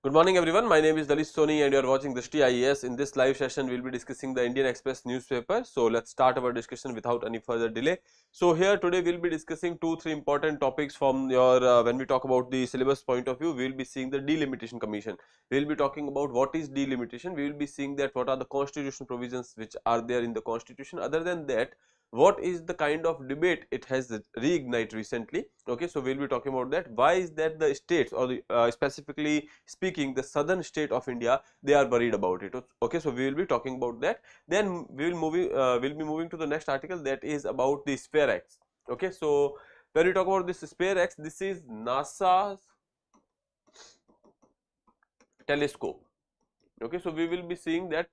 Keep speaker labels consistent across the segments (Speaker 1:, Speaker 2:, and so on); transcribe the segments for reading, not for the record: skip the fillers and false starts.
Speaker 1: Good morning everyone, my name is Lalit Soni and you are watching Drishti IAS. In this live session, we will be discussing the Indian Express newspaper. So, let's start our discussion without any further delay. So, here today we will be discussing 2-3 important topics from your, when we talk about the syllabus point of view, we will be seeing the Delimitation Commission. We will be talking about what is delimitation, we will be seeing that what are the constitutional provisions which are there in the constitution. Other than that, what is the kind of debate it has reignited recently. Okay, so we will be talking about that. Why is that the states or the specifically speaking the southern state of India, they are worried about it. Okay, so we will be talking about that. Then we will we'll be moving to the next article, that is about the SPHEREx. Okay, so when we talk about this SPHEREx, this is NASA's telescope. Okay, so we will be seeing that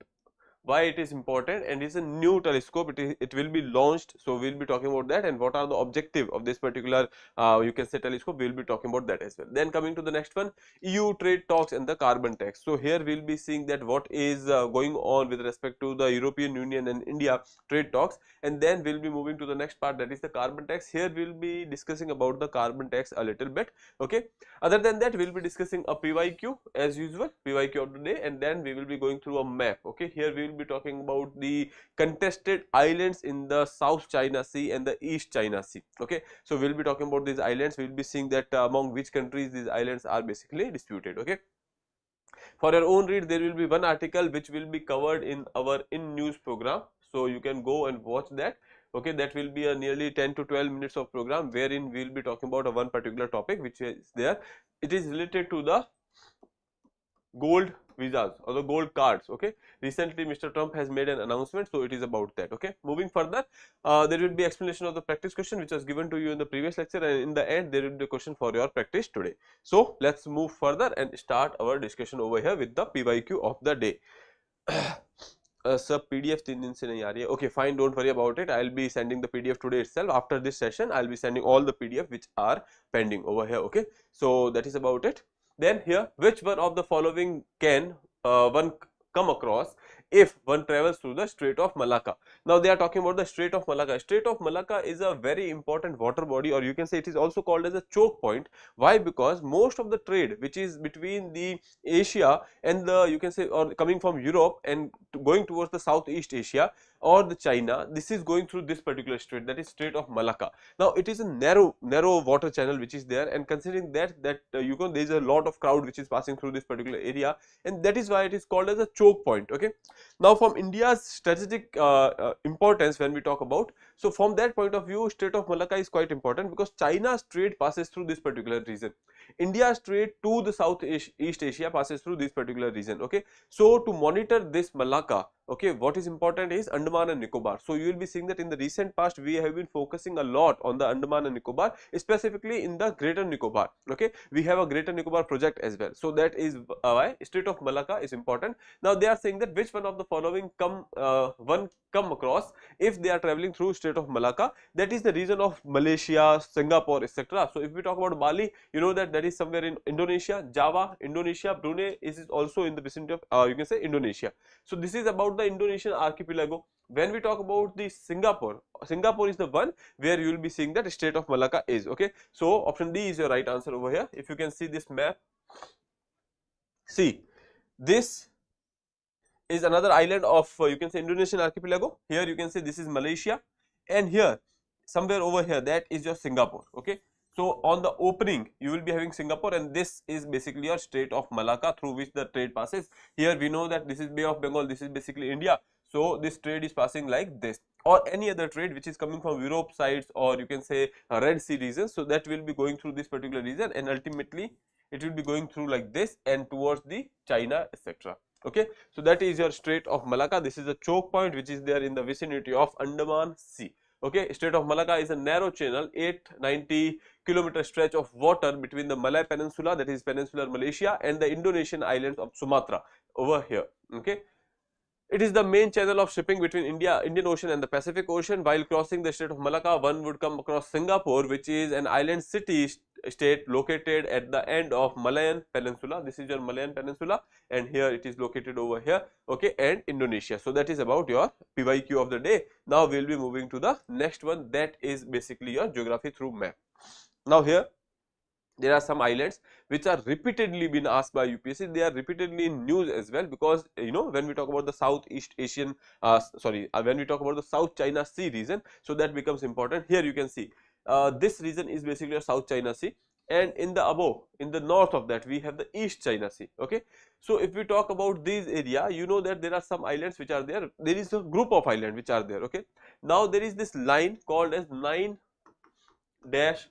Speaker 1: why it is important, and it's a new telescope. It will be launched, so we'll be talking about that and what are the objective of this particular you can say telescope. We'll be talking about that as well. Then coming to the next one, EU trade talks and the carbon tax. So here we'll be seeing that what is going on with respect to the European Union and India trade talks, and then we'll be moving to the next part, that is the carbon tax. Here we'll be discussing about the carbon tax a little bit. Okay, other than that, we'll be discussing a PYQ as usual, PYQ of the day, and then we will be going through a map. Okay, here we will be talking about the contested islands in the South China Sea and the East China Sea. Okay, so we'll be talking about these islands. We'll be seeing that among which countries these islands are basically disputed. Okay, for your own read, there will be one article which will be covered in our in news program, so you can go and watch that. Okay, that will be a nearly 10 to 12 minutes of program wherein we will be talking about a one particular topic which is there. It is related to the gold visas or the gold cards. Okay, recently Mr. Trump has made an announcement, so it is about that. Okay, moving further, there will be explanation of the practice question which was given to you in the previous lecture, and in the end there will be a question for your practice today. So let's move further and start our discussion over here with the PYQ of the day. Sir, PDF 3 दिन से नहीं आ रही है. Okay, fine, don't worry about it. I'll be sending the PDF today itself. After this session, I'll be sending all the PDF which are pending over here. Okay, so that is about it. Then here, which one of the following can one come across if one travels through the Strait of Malacca? Now they are talking about the Strait of Malacca. Strait of Malacca is a very important water body, or you can say it is also called as a choke point. Why? Because most of the trade which is between the Asia and the, you can say, or coming from Europe and going towards the Southeast Asia or the China, this is going through this particular strait, that is Strait of Malacca. Now it is a narrow water channel which is there, and considering that you know, there is a lot of crowd which is passing through this particular area, and that is why it is called as a choke point. Okay, now from India's strategic importance, when we talk about, so from that point of view, Strait of Malacca is quite important because China's trade passes through this particular region. India's trade to the Southeast Asia passes through this particular region. Okay, so to monitor this Malacca, okay, what is important is Andaman and Nicobar. So you will be seeing that in the recent past we have been focusing a lot on the Andaman and Nicobar, specifically in the Greater Nicobar. Okay, we have a Greater Nicobar project as well, so that is why Strait of Malacca is important. Now they are saying that which one of the following one come across if they are traveling through Strait of Malacca, that is the region of Malaysia, Singapore, etc. So if we talk about Bali, you know that is somewhere in Indonesia. Java, Indonesia. Brunei is also in the vicinity of you can say Indonesia. So this is about the Indonesian archipelago. When we talk about the Singapore, Singapore is the one where you will be seeing that Strait of Malacca is. Okay, so option D is your right answer over here. If you can see this map, see this is another island of you can say Indonesian archipelago. Here you can say this is Malaysia, and here somewhere over here that is your Singapore. Okay, so on the opening you will be having Singapore, and this is basically your Strait of Malacca through which the trade passes. Here we know that this is Bay of Bengal, this is basically India, so this trade is passing like this, or any other trade which is coming from Europe sides, or you can say Red Sea region, so that will be going through this particular region, and ultimately it will be going through like this and towards the China, etc. Okay, so that is your Strait of Malacca. This is a choke point which is there in the vicinity of Andaman Sea. Okay, Strait of Malacca is a narrow channel, 890-kilometer stretch of water between the Malay Peninsula, that is peninsular Malaysia, and the Indonesian islands of Sumatra over here. Okay, it is the main channel of shipping between Indian Ocean and the Pacific Ocean. While crossing the Strait of Malacca, one would come across Singapore, which is an island city state located at the end of Malayan Peninsula. This is your Malayan Peninsula, and here it is located over here. Okay, and Indonesia. So that is about your PYQ of the day. Now we will be moving to the next one, that is basically your geography through map. Now here there are some islands which are repeatedly been asked by UPSC. They are repeatedly in news as well, because when we talk about the Southeast Asian when we talk about the South China Sea region, so that becomes important. Here you can see this region is basically a South China Sea, and in the above, in the north of that, we have the East China Sea. Okay, so if we talk about these area, you know that there are some islands which are there. There is a group of islands which are there. Okay, now there is this line called as 9 dash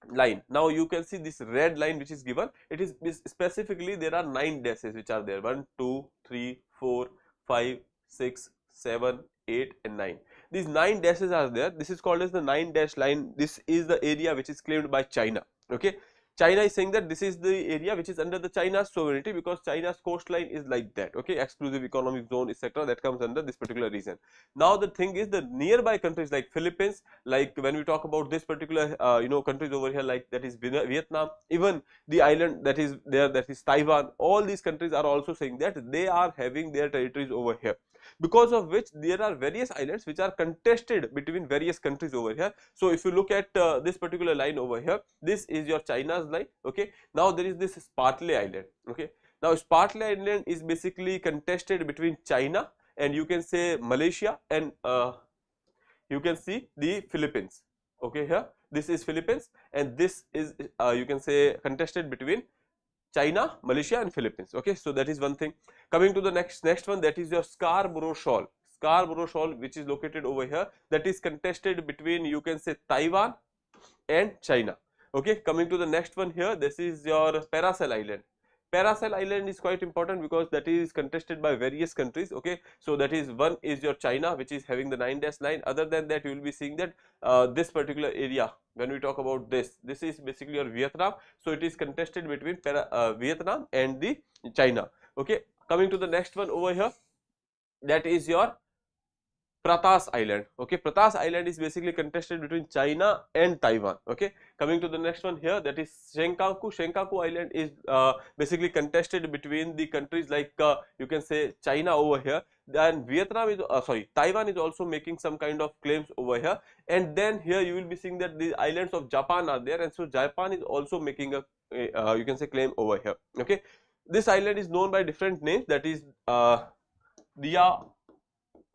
Speaker 1: line. Now you can see this red line which is given, it is specifically there are 9 dashes which are there, 1 2 3 4 5 6 7 8 and 9. These 9 dashes are there. This is called as the 9 dash line. This is the area which is claimed by China. Okay, China is saying that this is the area which is under the China's sovereignty, because China's coastline is like that. Okay, exclusive economic zone, etc., that comes under this particular region. Now the thing is, the nearby countries like Philippines, like when we talk about this particular countries over here, like that is Vietnam, even the island that is there, that is Taiwan, all these countries are also saying that they are having their territories over here, because of which there are various islands which are contested between various countries over here. So if you look at this particular line over here, this is your China's line. Okay, now there is this Spratly Island. Okay, now Spratly Island is basically contested between China and you can say Malaysia, and you can see the Philippines. Okay, here this is Philippines, and this is you can say contested between China, Malaysia and Philippines. Okay, so that is one thing. Coming to the next one, that is your Scarborough Shoal. Scarborough Shoal, which is located over here, that is contested between you can say Taiwan and China. Okay, coming to the next one here, this is your Paracel Island. Paracel Island is quite important because that is contested by various countries. Okay, so that is one is your China, which is having the 9 dash line. Other than that, you will be seeing that this particular area, when we talk about this is basically your Vietnam. So it is contested between Vietnam and the China. Okay, coming to the next one over here, that is your Pratas Island. Okay, Pratas Island is basically contested between China and Taiwan. Okay, coming to the next one here, that is Senkaku. Senkaku Island is basically contested between the countries like you can say China over here, then Vietnam is Taiwan is also making some kind of claims over here, and then here you will be seeing that the islands of Japan are there, and so Japan is also making a you can say claim over here. Okay, this island is known by different names, that is Diao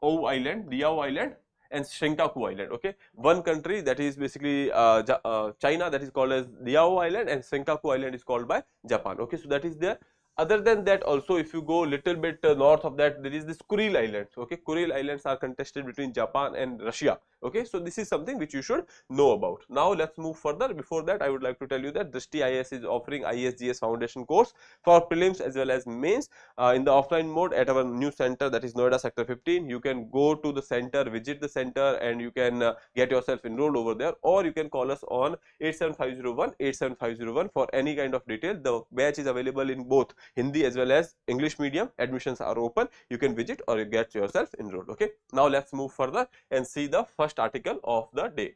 Speaker 1: Island and Senkaku Island. Okay, one country that is basically China, that is called as Diao Island, and Senkaku Island is called by Japan. Okay, so that is there. Other than that, also if you go little bit north of that, there is this Kuril Islands. Okay, Kuril Islands are contested between Japan and Russia. Okay, so this is something which you should know about. Now let's move further. Before that, I would like to tell you that Drishti IAS is offering ISGS foundation course for prelims as well as mains in the offline mode at our new center, that is Noida Sector 15. You can go to the center, visit the center, and you can get yourself enrolled over there, or you can call us on 87501 for any kind of detail. The batch is available in both Hindi as well as English medium. Admissions are open. You can visit or you get yourself enrolled. Okay, now let's move further and see the first article of the day.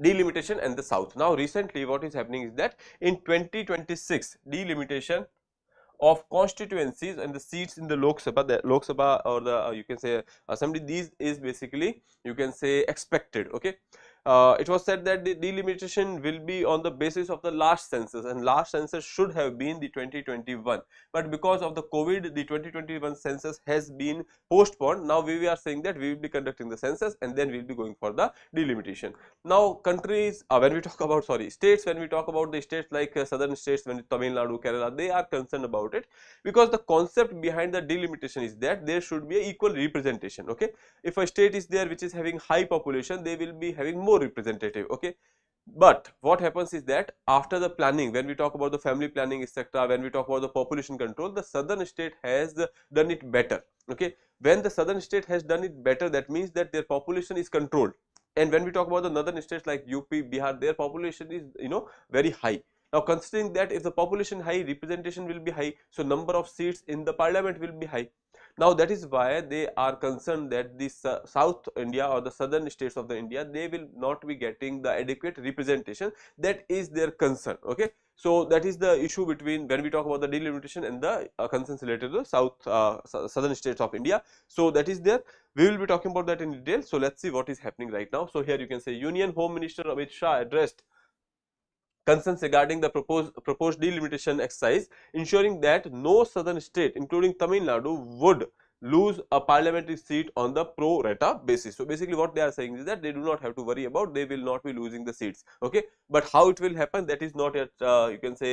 Speaker 1: Delimitation and the South. Now recently what is happening is that in 2026, delimitation of constituencies and the seats in the Lok Sabha or the you can say assembly, these is basically you can say expected. Okay, it was said that the delimitation will be on the basis of the last census, and last census should have been the 2021, but because of the COVID, the 2021 census has been postponed. Now we are saying that we will be conducting the census and then we will be going for the delimitation. Now countries, when we talk about states, when we talk about the states like southern states, when Tamil Nadu, Kerala, they are concerned about it, because the concept behind the delimitation is that there should be a equal representation. Okay, if a state is there which is having high population, they will be having more representative. Okay, but what happens is that after the planning, when we talk about the family planning, etc., when we talk about the population control, the southern state has done it better. Okay, when the southern state has done it better, that means that their population is controlled. And when we talk about the northern states like UP, Bihar, their population is very high. Now considering that if the population high, representation will be high, so number of seats in the parliament will be high. Now that is why they are concerned that the South India or the southern states of the India, they will not be getting the adequate representation. That is their concern. Okay, so that is the issue between when we talk about the delimitation and the concerns related to the southern states of India. So that is there. We will be talking about that in detail. So let's see what is happening right now. So here you can say Union Home Minister Amit Shah addressed concerns regarding the proposed delimitation exercise, ensuring that no southern state, including Tamil Nadu, would lose a parliamentary seat on the pro rata basis. So basically what they are saying is that they do not have to worry about, they will not be losing the seats, okay. But how it will happen, that is not yet you can say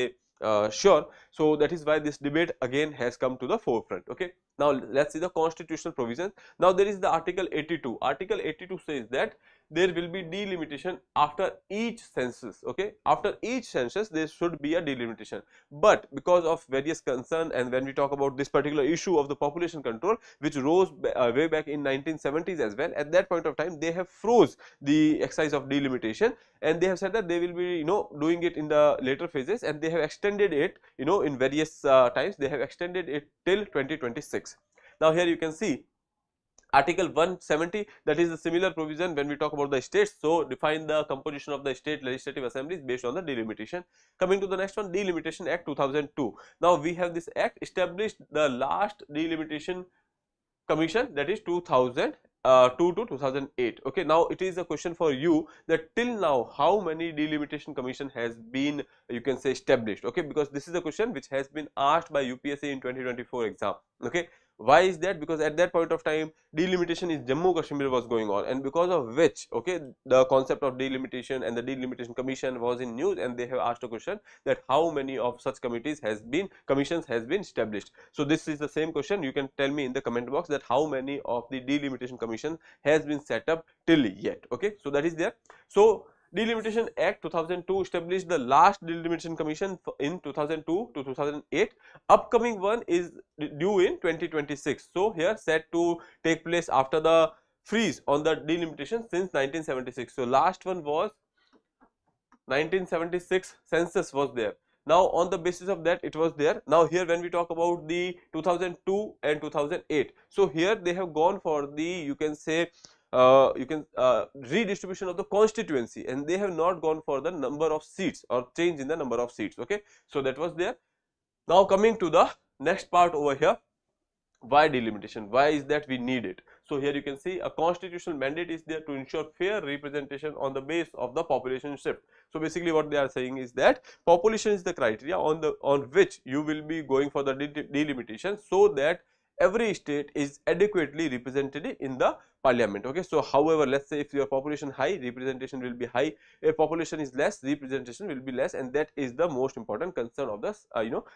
Speaker 1: sure. So that is why this debate again has come to the forefront, okay. Now let's see the constitutional provisions. Now there is the article 82. Article 82 says that there will be delimitation after each census, okay. After each census there should be a delimitation, but because of various concerns, and when we talk about this particular issue of the population control which rose way back in 1970s as well, at that point of time they have froze the exercise of delimitation, and they have said that they will be doing it in the later phases, and they have extended it in various times. They have extended it till 2026. Now here you can see Article 170, that is the similar provision when we talk about the states. So define the composition of the state legislative assemblies based on the delimitation. Coming to the next one, Delimitation Act 2002. Now we have this act established the last delimitation commission, that is 2002 to 2008, okay. Now it is a question for you that till now how many delimitation commission has been, you can say, established, okay, because this is a question which has been asked by UPSC in 2024 exam, okay. Why is that? Because at that point of time delimitation in Jammu Kashmir was going on, and because of which, okay, the concept of delimitation and the delimitation commission was in news, and they have asked a question that how many of such commissions has been established. So this is the same question. You can tell me in the comment box that how many of the delimitation commission has been set up till yet, okay. So that is there. So Delimitation Act 2002 established the last delimitation commission in 2002 to 2008. Upcoming one is due in 2026. So here set to take place after the freeze on the delimitation since 1976. So last one was 1976 census was there. Now on the basis of that it was there. Now here when we talk about the 2002 and 2008, so here they have gone for the, you can say, redistribution of the constituency, and they have not gone for the number of seats or change in the number of seats, okay. So that was there. Now coming to the next part over here, why delimitation, why is that we need it? So here you can see a constitutional mandate is there to ensure fair representation on the base of the population shift. So basically what they are saying is that population is the criteria on which you will be going for the delimitation, so that every state is adequately represented in the parliament, okay. So however, let's say if your population high, representation will be high. If population is less, representation will be less, and that is the most important concern of the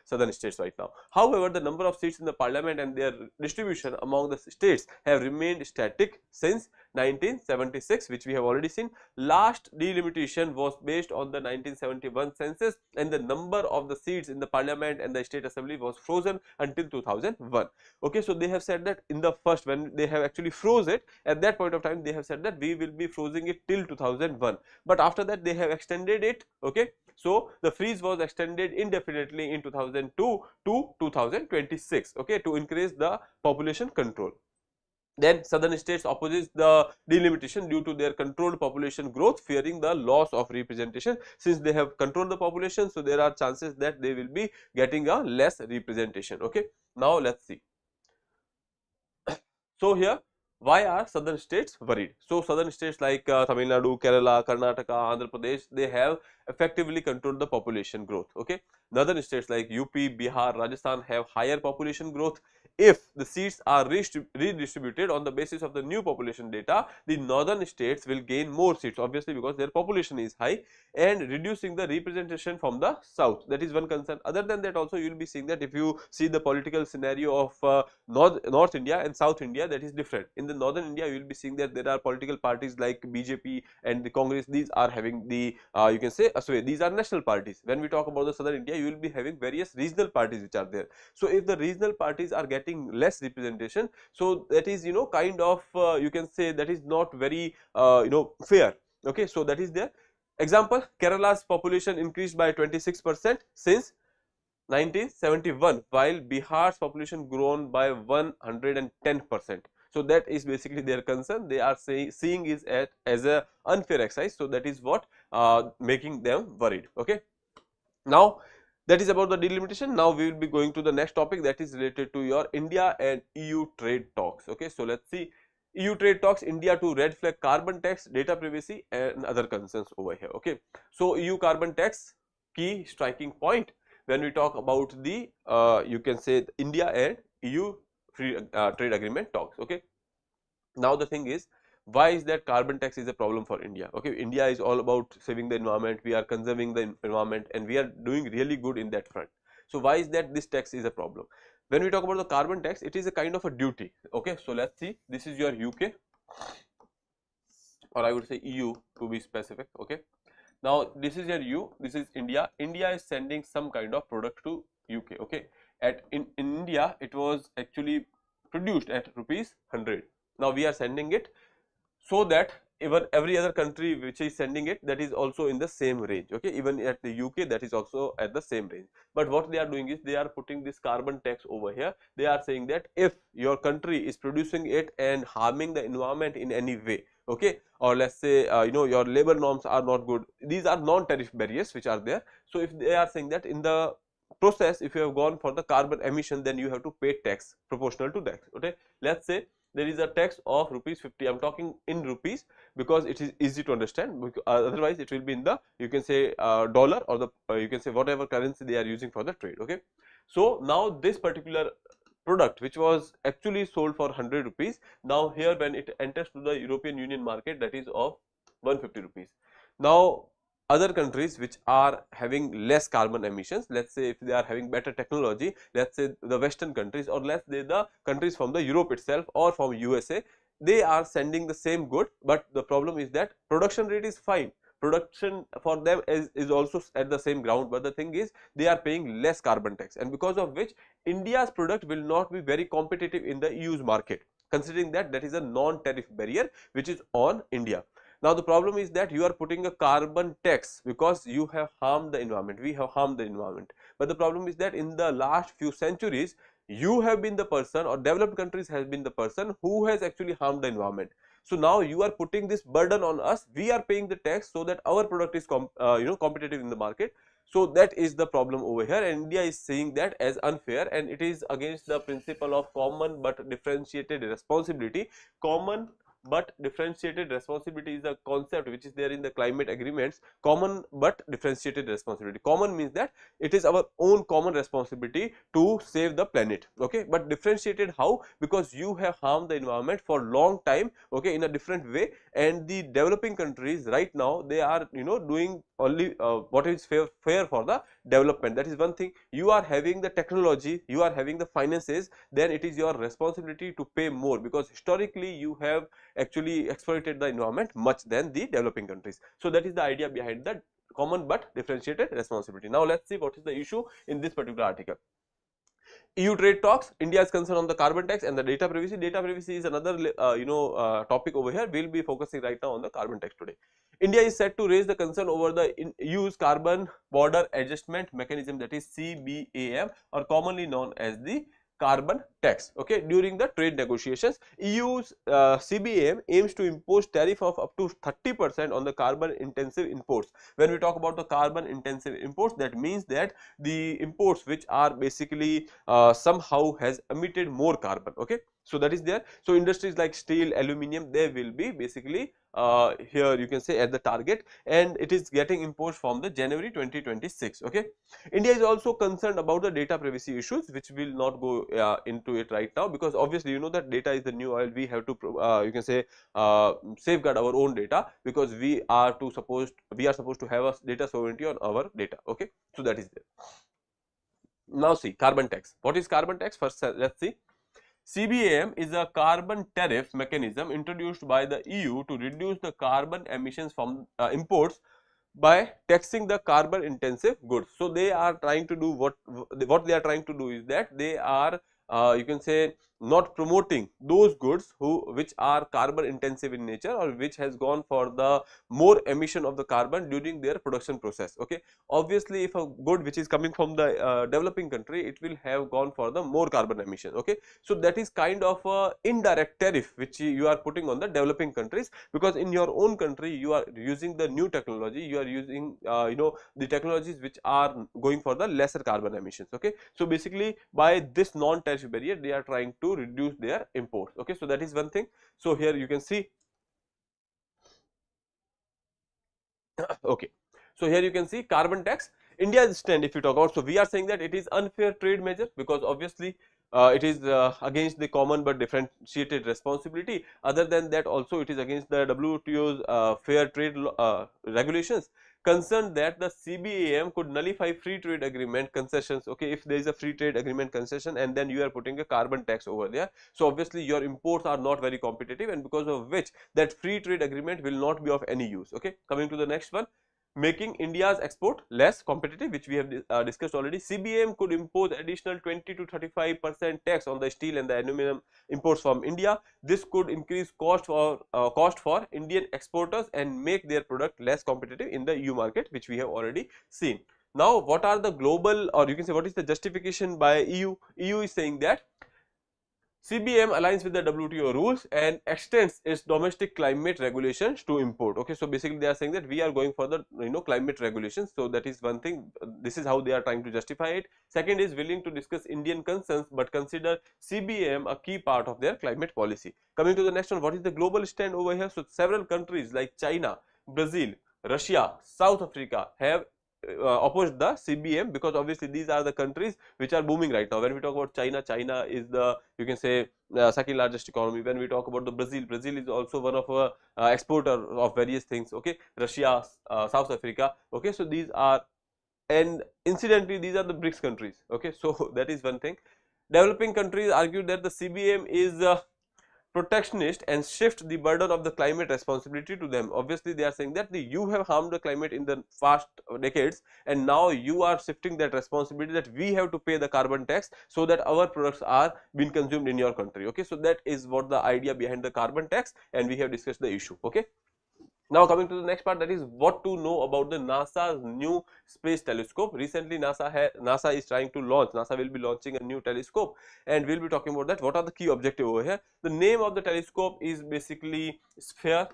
Speaker 1: southern states right now. However, the number of seats in the parliament and their distribution among the states have remained static since 1976, which we have already seen. Last delimitation was based on the 1971 census, and the number of the seats in the parliament and the state assembly was frozen until 2001, okay. So they have said that in the first, when they have actually froze it, at that point of time they have said that we will be freezing it till 2001, but after that they have extended it, okay. So the freeze was extended indefinitely in 2002 to 2026, okay, to increase the population control. Then southern states opposes the delimitation due to their controlled population growth, fearing the loss of representation. Since they have controlled the population, so there are chances that they will be getting a less representation, okay. Now let's see. So here, why are southern states worried? So southern states like Tamil Nadu, Kerala, Karnataka, Andhra Pradesh, they have effectively controlled the population growth, okay. Northern states like UP, Bihar, Rajasthan have higher population growth. If the seats are redistributed on the basis of the new population data, the northern states will gain more seats, obviously because their population is high, and reducing the representation from the south. That is one concern. Other than that, also you will be seeing that if you see the political scenario of North India and South India, that is different. In the northern India, you will be seeing that there are political parties like BJP and the Congress. These are having the you can say sway. These are national parties. When we talk about the southern India, you will be having various regional parties which are there. So if the regional parties are getting less representation, so that is kind of you can say that is not very fair, okay. So that is there. Example, Kerala's population increased by 26% since 1971, while Bihar's population grown by 110%. So that is basically their concern. They are seeing is as a unfair exercise. So that is what making them worried, okay. Now that is about the delimitation. Now we will be going to the next topic, that is related to your India and EU trade talks, okay. So let's see. EU trade talks, India to red flag carbon tax, data privacy and other concerns over here, okay. So EU carbon tax, key striking point when we talk about the you can say India and EU free trade agreement talks. Okay, now the thing is, why is that carbon tax is a problem for India? Okay, India is all about saving the environment, we are conserving the environment, and we are doing really good in that front. So why is that this tax is a problem? When we talk about the carbon tax, it is a kind of a duty. Okay, so let's see, this is your UK, or I would say EU to be specific. Okay, now this is your EU, this is India. India is sending some kind of product to UK. Okay, in India it was actually produced at rupees 100. Now we are sending it, so that even every other country which is sending it, that is also in the same range. Okay, even at the UK, that is also at the same range. But what they are doing is they are putting this carbon tax over here. They are saying that if your country is producing it and harming the environment in any way, okay, or let's say your labor norms are not good, these are non-tariff barriers which are there. So if they are saying that in the process, if you have gone for the carbon emission, then you have to pay tax proportional to that. Okay, let's say there is a tax of rupees 50. I'm talking in rupees because it is easy to understand, because otherwise it will be in the, you can say dollar, or the you can say whatever currency they are using for the trade. Okay, so now this particular product which was actually sold for 100 rupees, now here when it enters to the European Union market, that is of 150 rupees. Now other countries which are having less carbon emissions, let's say if they are having better technology, let's say the Western countries, or let's say the countries from the Europe itself or from USA, they are sending the same good, but the problem is that production rate is fine, production for them is also at the same ground, but the thing is they are paying less carbon tax, and because of which India's product will not be very competitive in the EU's market, considering that that is a non-tariff barrier which is on India. Now the problem is that you are putting a carbon tax because you have harmed the environment, we have harmed the environment. But the problem is that in the last few centuries, you have been the person, or developed countries has been the person who has actually harmed the environment. So now you are putting this burden on us, we are paying the tax so that our product is competitive in the market. So that is the problem over here, and India is saying that as unfair, and it is against the principle of common but differentiated responsibility. Common but differentiated responsibility is a concept which is there in the climate agreements. Common but differentiated responsibility. Common means that it is our own common responsibility to save the planet. Okay, but differentiated how? Because you have harmed the environment for long time, okay, in a different way, and the developing countries right now, they are doing only what is fair for the development. That is one thing. You are having the technology, you are having the finances, then it is your responsibility to pay more, because historically you have actually exploited the environment much than the developing countries. So that is the idea behind the common but differentiated responsibility. Now let's see what is the issue in this particular article. EU trade talks, India is concerned on the carbon tax and the data privacy. Data privacy is another topic over here. We'll be focusing right now on the carbon tax today. India is set to raise the concern over the EU's carbon border adjustment mechanism, that is CBAM, or commonly known as the carbon tax. Okay, during the trade negotiations, EU's CBAM aims to impose tariff of up to 30% on the carbon intensive imports. When we talk about the carbon intensive imports, that means that the imports which are basically somehow has emitted more carbon. Okay, so that is there. So industries like steel, aluminium, they will be basically here you can say at the target, and it is getting imposed from the January 2026. Okay, India is also concerned about the data privacy issues, which will not go into it right now, because obviously that data is the new oil. We have to you can say safeguard our own data, because we are supposed to have a data sovereignty on our data. Okay, so that is there. Now see, carbon tax. What is carbon tax? First let's see. CBAM is a carbon tariff mechanism introduced by the EU to reduce the carbon emissions from imports by taxing the carbon intensive goods. So they are trying to do what they are trying to do is that they are you can say not promoting those goods which are carbon intensive in nature, or which has gone for the more emission of the carbon during their production process. Okay, obviously if a good which is coming from the developing country, it will have gone for the more carbon emission. Okay, so that is kind of a indirect tariff which you are putting on the developing countries, because in your own country you are using the new technology, you are using the technologies which are going for the lesser carbon emissions. Okay, so basically by this non-tariff barrier, they are trying to reduce their imports. Okay, so that is one thing. So here you can see okay, so here you can see carbon tax. India's stand, if you talk about, so we are saying that it is unfair trade measure, because obviously it is against the common but differentiated responsibility. Other than that, also it is against the WTO's fair trade regulations, concerned that the CBAM could nullify free trade agreement concessions. Okay, if there is a free trade agreement concession and then you are putting a carbon tax over there, so obviously your imports are not very competitive, and because of which that free trade agreement will not be of any use. Okay, coming to the next one, making India's export less competitive, which we have discussed already. CBM could impose additional 20 to 35% tax on the steel and the aluminum imports from India. This could increase cost for Indian exporters and make their product less competitive in the EU market, which we have already seen. Now, what are the global, or you can say what is the justification by EU? EU is saying that CBM aligns with the WTO rules and extends its domestic climate regulations to import. Okay, so basically they are saying that we are going for the climate regulations. So that is one thing. This is how they are trying to justify it. Second is willing to discuss Indian concerns but consider CBM a key part of their climate policy. Coming to the next one, what is the global stand over here? So several countries like China, Brazil, Russia, South Africa have opposed the CBM, because obviously these are the countries which are booming right now. When we talk about China, China is the, you can say, second largest economy. When we talk about the Brazil, Brazil is also one of a exporter of various things. Okay, Russia, South Africa. Okay, so these are, and incidentally these are the BRICS countries. Okay, so that is one thing. Developing countries argue that the CBM is protectionist and shift the burden of the climate responsibility to them. Obviously they are saying that you have harmed the climate in the past decades, and now you are shifting that responsibility, that we have to pay the carbon tax so that our products are being consumed in your country. Okay, so that is what the idea behind the carbon tax, and we have discussed the issue. Okay, now coming to the next part, that is what to know about the NASA's new space telescope. Recently NASA is trying to launch, NASA will be launching a new telescope, and we will be talking about that. What are the key objectives over here? The name of the telescope is basically SPHEREx.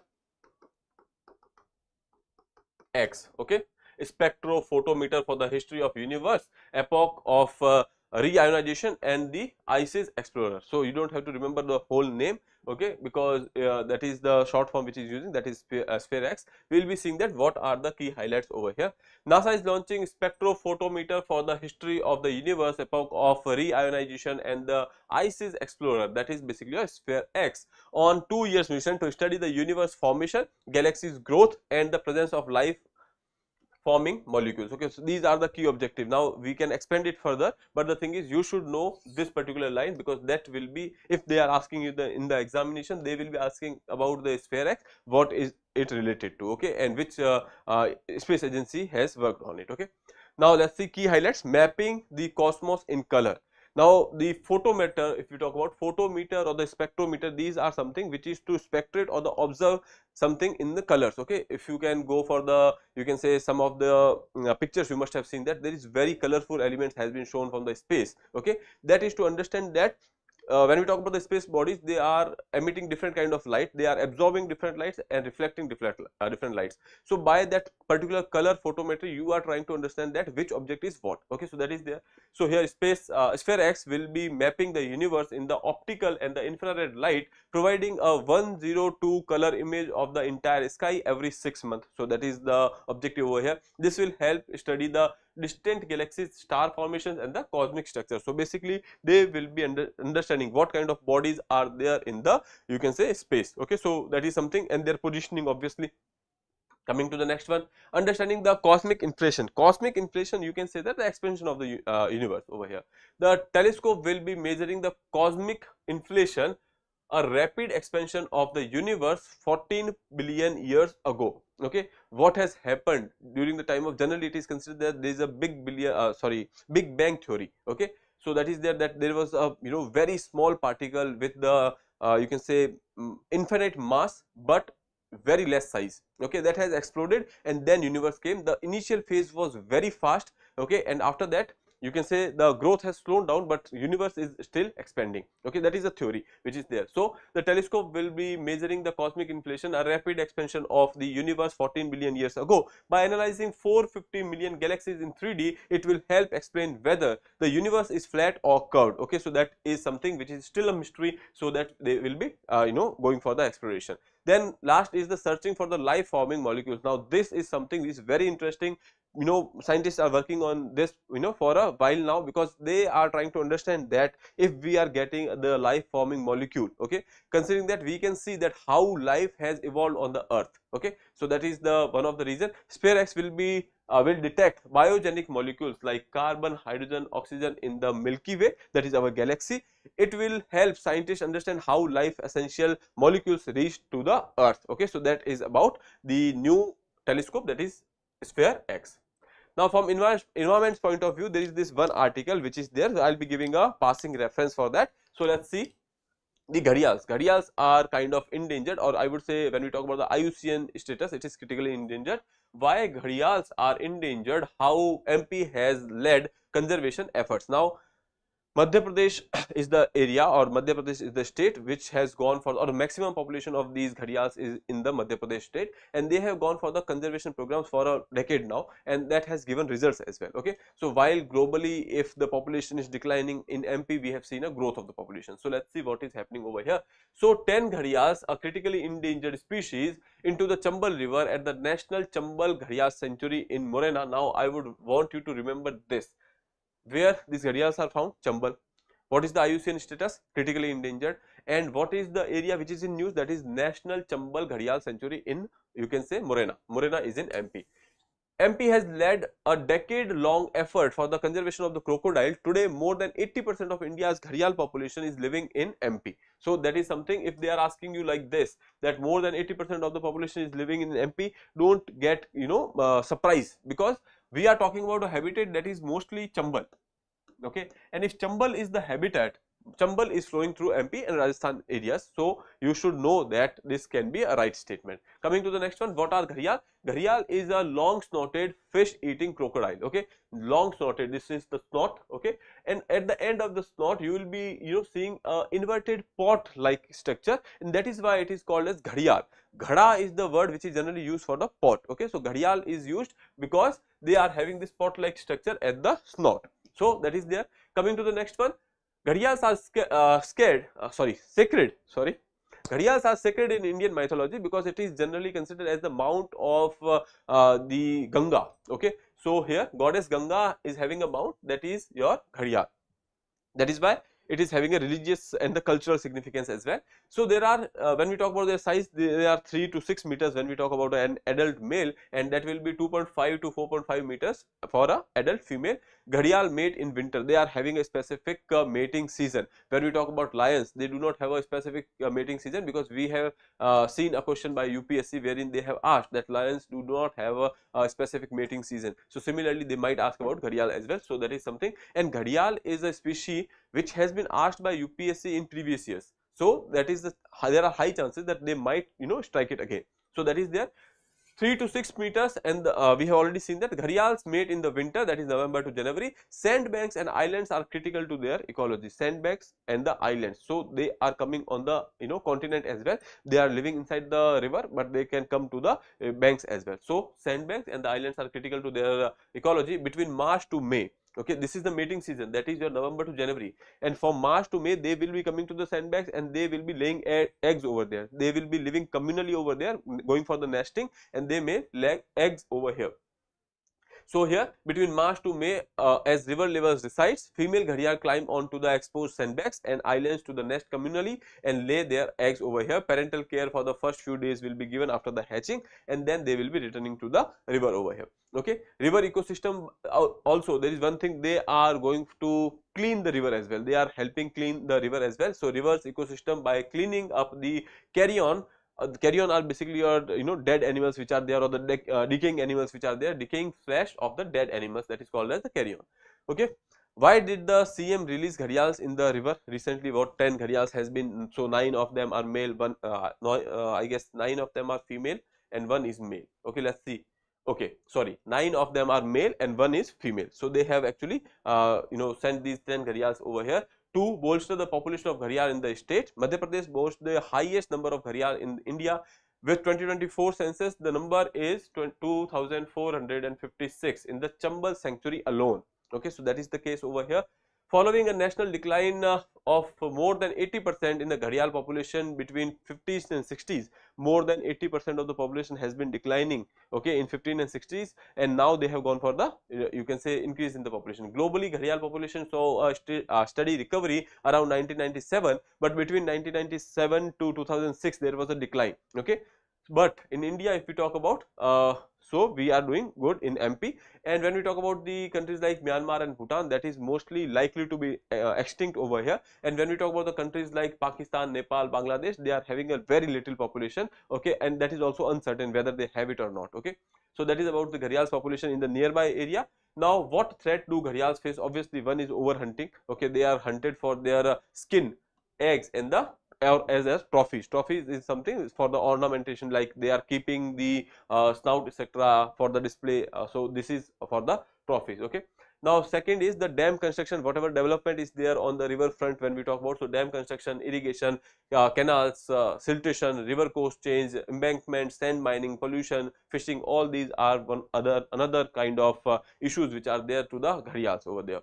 Speaker 1: Okay, spectrophotometer for the history of universe, epoch of reionization, and the ICES explorer. So you don't have to remember the whole name, okay, because that is the short form which is using, that is SPHEREx. We will be seeing that what are the key highlights over here. NASA is launching spectrophotometer for the history of the universe, epoch of reionization, and the ICES explorer, that is basically a SPHEREx, on 2 years mission to study the universe formation, galaxies growth, and the presence of life forming molecules. Okay, so these are the key objectives. Now we can expand it further, but the thing is you should know this particular line, because that will be, if they are asking you in the examination, they will be asking about the SPHEREx, what is it related to, okay, and which space agency has worked on it. Okay, now let's see key highlights. Mapping the cosmos in color. Now the photometer, if you talk about photometer or the spectrometer, these are something which is to spectrate or the observe something in the colors. Okay, if you can go for the, you can say, some of the pictures, you must have seen that there is very colorful elements has been shown from the space. Okay, that is to understand that when we talk about the space bodies, they are emitting different kind of light, they are absorbing different lights and reflecting different lights. So by that particular color photometry, you are trying to understand that which object is what. Okay, so that is there. So here SPHEREx will be mapping the universe in the optical and the infrared light, providing a 102 color image of the entire sky every 6 months. So that is the objective over here. This will help study the distant galaxies, star formations, and the cosmic structure. So basically they will be understanding what kind of bodies are there in the, you can say, space. Okay, so that is something, and their positioning obviously. Coming to the next one, understanding the cosmic inflation. Cosmic inflation, you can say that the expansion of the universe over here. The telescope will be measuring the cosmic inflation, a rapid expansion of the universe 14 billion years ago. Okay, what has happened during the time of, generally it is considered that there is a big bang theory. Okay, so that is there, that there was a very small particle with the you can say infinite mass but very less size. Okay, that has exploded, and then universe came. The initial phase was very fast. Okay, and after that, you can say the growth has slowed down, but universe is still expanding. Okay, that is a theory which is there. So the telescope will be measuring the cosmic inflation, a rapid expansion of the universe 14 billion years ago. By analyzing 450 million galaxies in 3D, it will help explain whether the universe is flat or curved. Okay, so that is something which is still a mystery, so that they will be going for the exploration. Then last is the searching for the life forming molecules. Now this is something which is very interesting. scientists are working on this for a while now, because they are trying to understand that if we are getting the life forming molecule, okay, considering that we can see that how life has evolved on the earth, okay. So that is the one of the reason. SPHEREx will detect biogenic molecules like carbon, hydrogen, oxygen in the Milky Way, that is our galaxy. It will help scientists understand how life essential molecules reach to the earth, okay. So that is about the new telescope, that is SPHEREx. Now from environment's point of view, there is this one article which is there. So I will be giving a passing reference for that. So let's see the gharials. Gharials are kind of endangered, or I would say when we talk about the IUCN status, it is critically endangered. Why gharials are endangered? How MP has led conservation efforts. Now Madhya Pradesh is the area, or Madhya Pradesh is the state which has gone for, or the maximum population of these gharials is in the Madhya Pradesh state, and they have gone for the conservation programs for a decade now, and that has given results as well, okay. So while globally if the population is declining, in MP we have seen a growth of the population. So let's see what is happening over here. So 10 gharials, a critically endangered species, into the Chambal river at the National Chambal Gharial Sanctuary in Morena. Now I would want you to remember this. Where these gharials are found? Chambal. What is the IUCN status? Critically endangered. And what is the area which is in news? That is National Chambal Gharial Sanctuary in, you can say, Morena. Morena is in MP. MP has led a decade-long effort for the conservation of the crocodile. Today, more than 80% of India's gharial population is living in MP. So that is something, if they are asking you like this, that more than 80% of the population is living in MP, don't get surprised, because we are talking about a habitat that is mostly Chambal, okay. And if Chambal is the habitat, Chambal is flowing through MP and Rajasthan areas, so you should know that this can be a right statement. Coming to the next one, what are gharial? Gharial is a long snouted fish eating crocodile, okay. Long snouted, this is the snot, okay. And at the end of the snot you will be seeing a inverted pot like structure, and that is why it is called as gharial. Ghada is the word which is generally used for the pot, okay. So gharial is used because they are having this pot like structure at the snot. So that is there. Coming to the next one, gharials are sacred. Gharials are sacred in Indian mythology because it is generally considered as the mount of the Ganga. Okay, so here goddess Ganga is having a mount, that is your gharial. That is why it is having a religious and the cultural significance as well. So there are when we talk about their size, they are 3 to 6 meters when we talk about an adult male, and that will be 2.5 to 4.5 meters for a adult female. Gharial mate in winter. They are having a specific mating season. When we talk about lions, they do not have a specific mating season, because we have seen a question by UPSC wherein they have asked that lions do not have a specific mating season. So similarly they might ask about gharial as well. So that is something. And gharial is a species which has been asked by UPSC in previous years. So that is there are high chances that they might strike it again. So that is there. 3 to 6 meters, and we have already seen that gharials mate in the winter, that is November to January. Sandbanks and islands are critical to their ecology. Sandbanks and the islands, so they are coming on the continent as well. They are living inside the river, but they can come to the banks as well. So sandbanks and the islands are critical to their ecology between March to May. Okay, this is the mating season, that is your November to January, and from March to May they will be coming to the sandbanks and they will be laying eggs over there. They will be living communally over there, going for the nesting, and they may lay eggs over here. So here between March to May, as river levels resides, female gharial climb onto the exposed sandbanks and islands to the nest communally and lay their eggs over here. Parental care for the first few days will be given after the hatching, and then they will be returning to the river over here. Okay, river ecosystem also, there is one thing, they are going to clean the river as well. They are helping clean the river as well. So rivers ecosystem, by cleaning up the carrion. Carrion are basically your dead animals which are there, or the decaying animals which are there, decaying flesh of the dead animals, that is called as the carrion. Okay, why did the CM release gharials in the river recently? What 10 gharials has been, so 9 of them are male, one I guess 9 of them are female and 1 is male. Okay, let's see. Okay, sorry, 9 of them are male and 1 is female. So they have actually sent these 10 gharials over here to bolster the population of gharial in the state. Madhya Pradesh boasts the highest number of gharial in India. With 2024 census, the number is 2,456 in the Chambal sanctuary alone. Okay, so that is the case over here. Following a national decline of more than 80% in the Gharial population between 50s and 60s, more than 80% of the population has been declining, okay, in 15 and 60s, and now they have gone for the you can say increase in the population. Globally, Gharial population saw a steady recovery around 1997, but between 1997 to 2006 there was a decline, okay. But in India, if we talk about so we are doing good in MP. And when we talk about the countries like Myanmar and Bhutan, that is mostly likely to be extinct over here. And when we talk about the countries like Pakistan, Nepal, Bangladesh, they are having a very little population, okay, and that is also uncertain whether they have it or not, okay. So that is about the Gharial's population in the nearby area. Now, what threat do Gharials face? Obviously, one is overhunting, okay, they are hunted for their skin, eggs, and the or as trophies. Trophies is something for the ornamentation, like they are keeping the snout etc. for the display. So this is for the trophies, okay. Now second is the dam construction, whatever development is there on the river front when we talk about. So dam construction, irrigation, canals, siltation, river course change, embankment, sand mining, pollution, fishing, all these are another kind of issues which are there to the Gharials over there.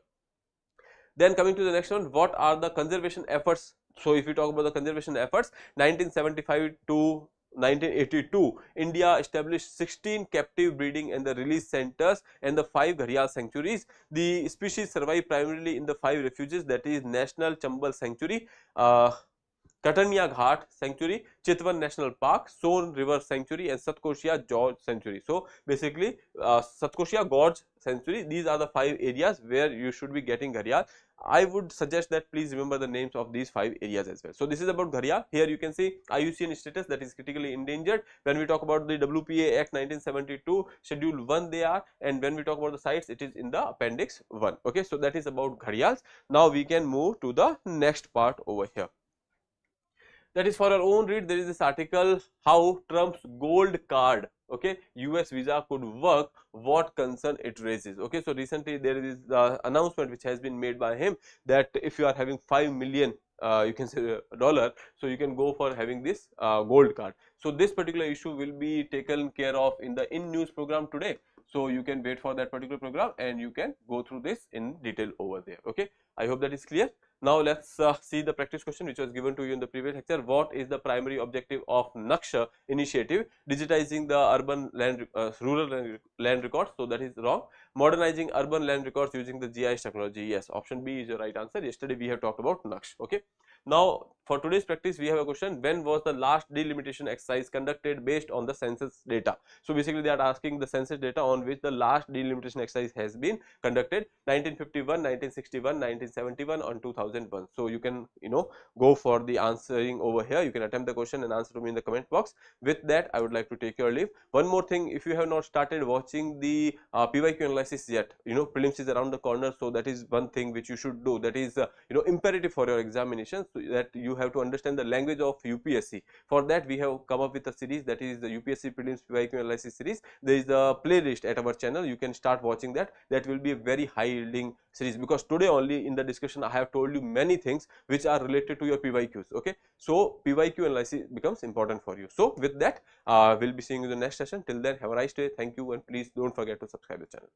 Speaker 1: Then coming to the next one, what are the conservation efforts? So if we talk about the conservation efforts, 1975 to 1982, India established 16 captive breeding and the release centers and the 5 Gharial sanctuaries. The species survive primarily in the 5 refuges, that is National Chambal Sanctuary, Katania Ghat Sanctuary, Chitwan National Park, Son River Sanctuary, and Satkoshia Gorge Sanctuary. So basically, Satkoshia Gorge Sanctuary, these are the 5 areas where you should be getting Gharial. I would suggest that please remember the names of these 5 areas as well. So this is about Gharial. Here you can see IUCN status, that is critically endangered. When we talk about the WPA Act 1972, Schedule 1 they are, and when we talk about the sites, it is in the Appendix 1. Okay, so that is about Gharials. Now we can move to the next part over here. That is for our own read. There is this article, how Trump's gold card, okay, US visa could work, what concern it raises. Okay, so recently there is the announcement which has been made by him that if you are having 5 million you can say dollar, so you can go for having this gold card. So this particular issue will be taken care of in the in news program today. So you can wait for that particular program and you can go through this in detail over there. Okay, I hope that is clear. Now let's see the practice question which was given to you in the previous lecture. What is the primary objective of Naksha initiative? Digitizing the urban land, rural land records. So that is wrong. Modernizing urban land records using the GIS technology. Yes, option B is your right answer. Yesterday we have talked about Naksh. Okay. Now for today's practice we have a question, when was the last delimitation exercise conducted based on the census data? So basically they are asking the census data on which the last delimitation exercise has been conducted, 1951, 1961, 1971 or 2001. So you can go for the answering over here. You can attempt the question and answer to me in the comment box. With that I would like to take your leave. One more thing, if you have not started watching the PYQ analysis yet, prelims is around the corner, so that is one thing which you should do. That is imperative for your examination, so that you have to understand the language of UPSC. For that we have come up with a series, that is the UPSC prelims PYQ analysis series. There is a playlist at our channel, you can start watching that. That will be a very high yielding series, because today only in the discussion I have told you many things which are related to your PYQs. Okay, so PYQ analysis becomes important for you. So with that we'll be seeing you in the next session. Till then, have a nice day. Thank you, and please don't forget to subscribe the channel.